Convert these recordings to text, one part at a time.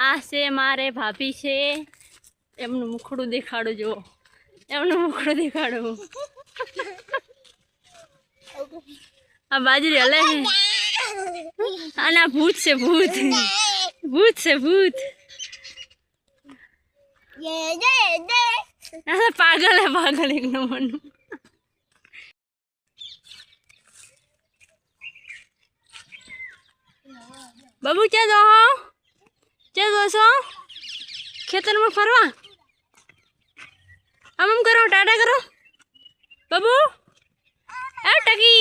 आ से मारे भाभी से एमनु मुखड़ू देखाड़ो जो एमनु मुखड़ू देखाड़ो आ बाजरी हले है आना भूत से भूत भूत से भूत पागल है एक नंबर बाबू क्या दो सो खेतर में फरवा हम करो टाटा करो बाबू ए टकी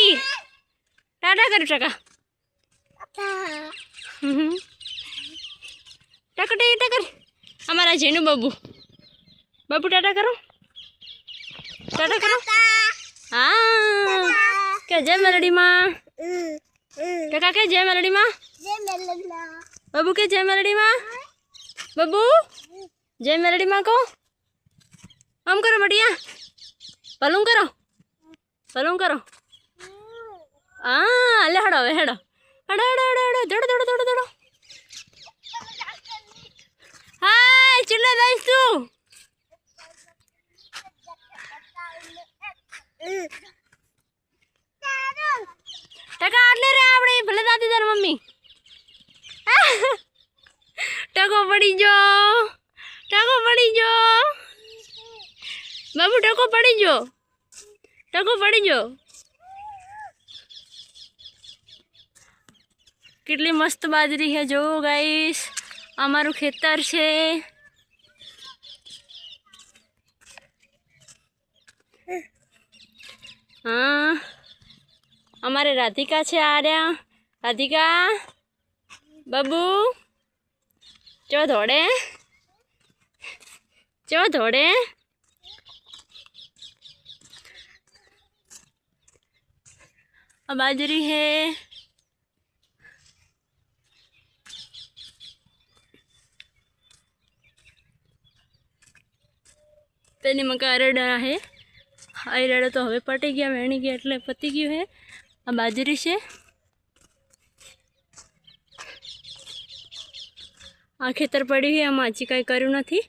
टाटा करो टका टकटे टकर हमारा जेनू बाबू बाबू टाटा करो हाँ क्या जय मेलडी माँ टका के जय मेलडी माँ बाबू के जय मेलडी माँ बाबू जय मेलडी माँ को हम करो बढ़िया पलूं करो हाँ ले हड़ो हेड़ो हड़ो हड़ो हड़ो हड़ो दौड़ो दौड़ो दौड़ो दौड़ो हाय चिल्ला दाइस तू टका आटले रे आपणे भले दादी तार मम्मी टको पड़ी जो बाबू टको पड़ी जो कितली मस्त बाजरी है जो गाइस अमारू खेतर छे हाँ हमारे राधिका छे आ रहा राधिका बाबू चो धोड़े अब बाजरी है तेनी मका अरेड़ा है अरेड़ा तो हवे पटी गया वेणी गया एटले पती गयो है आ बाजरी से आ खेतर पड़ी है आम हजी कई कर्यु नथी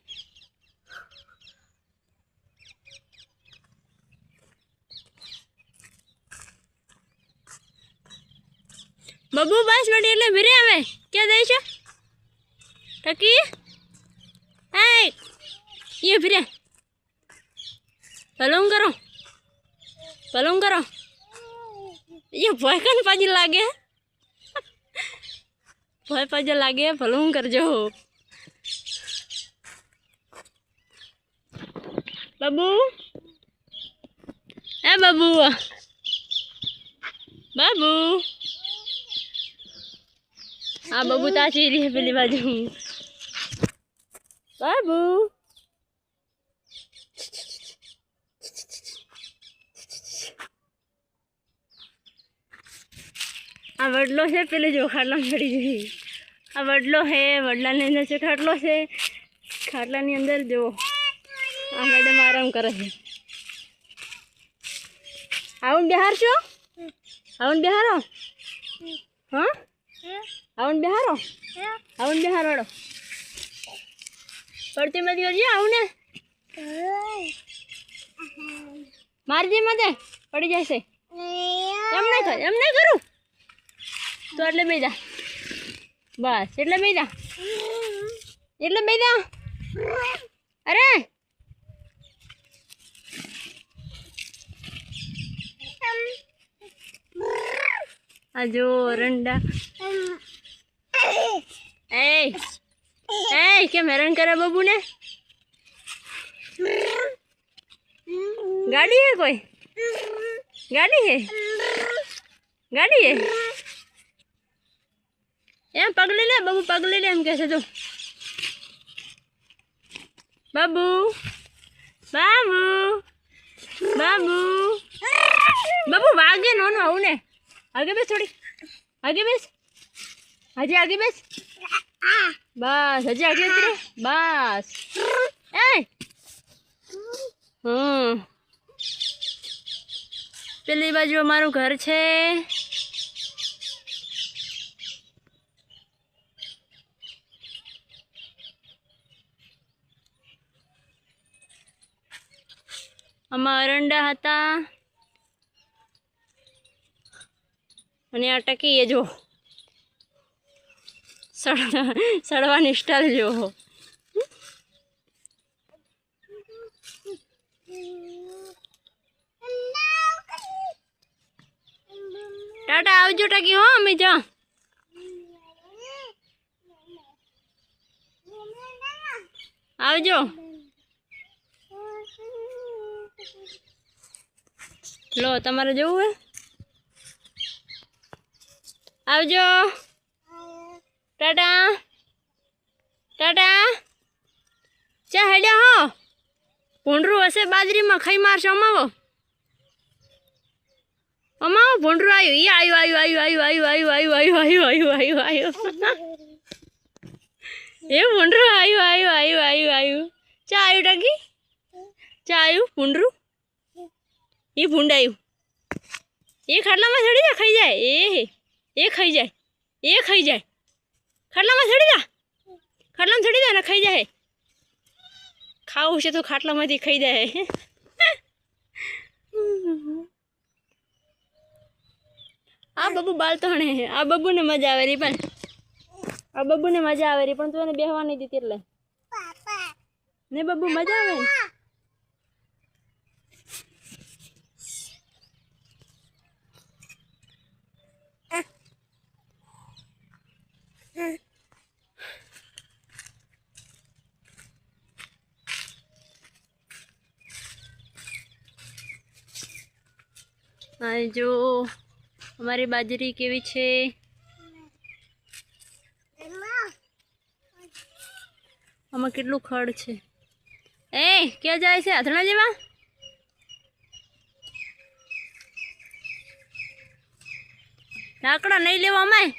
बबू बस बड़ी एटले भिरे आवे क्या दे छे टकी ए ये भिरे पलंग करो ये भय कन पाजी लागे भय पाजी लागे पलंग कर जो बाबू ए बाबू हाँ बाबू ताची रही है पहली बाजू बाबू आ वडलो है पेले जो खाटला पड़ी गई आ वडलो है वडला ने अंदर से खाटलो से खाटला नी अंदर जो आ मैडम आराम करे है आउन बिहार छो आउन बिहारो हाँ आउन बिहारो पड़ती मत करिए आउने मार दी मत पड़ी जैसे एम नहीं करूँ तो एटले बेजा बस एटले बेजा अरे आजो रंडा ए क्या हैरान करा बाबू ने गाड़ी है कोई गाड़ी है यहाँ पगले ले बाबू पगले ले हम कैसे तो बाबू भागे नो आउने आगे बेस थोड़ी आगे बेस हजी आगे बेस बस हजी आगे उतरे बस पेली बाजू अमारू घर छे આમાં અરંડા હતા અને આ ટકી એ જો સડવાની સ્ટાઇલ જો. ટાટા આવજો ટકી હો અમે જા. આવજો. લો તમારે જવું હે આવજો. ટાટા ટાટા ચા હેડ્યા હો. ભૂંડરું હશે બાજરીમાં ખાઈ મારશો. અમાવો અમાવો ભૂંડરું આવ્યું. એ આવ્યું આવ્યું આવ્યું આવ્યું આવ્યું આવ્યું આવ્યું આવ્યું આવ્યું આવ્યું એ ભૂંડરું આવ્યું આવ્યું આવ્યું આવ્યું આવ્યું. ચા આવ્યું ટકી ચા આવ્યું ભૂંડરું. એ ભૂંડ આવ્યું. એ ખાટલામાં ચડી જા ખાઈ જાય. એ ખાઈ જાય એ ખાઈ જાય. ખાટલામાં ચડી જા ખાટલામાં ચડી જા ને ખાઈ જાય. ખાવું છે તો ખાટલામાંથી ખાઈ જાય. આ બબુ બાલ તો હણે આ બબુને મજા આવે રહી પણ આ બબુને મજા આવે રહી પણ તું એને બેહવા નહીં દીધી એટલે ને બબુ મજા આવે ને. આ જો અમારી બાજરી કેવી છે. આમાં કેટલું ખડ છે. એ ક્યાં જાય છે આથણા જેવા. લાકડા નહીં લેવા અમાય.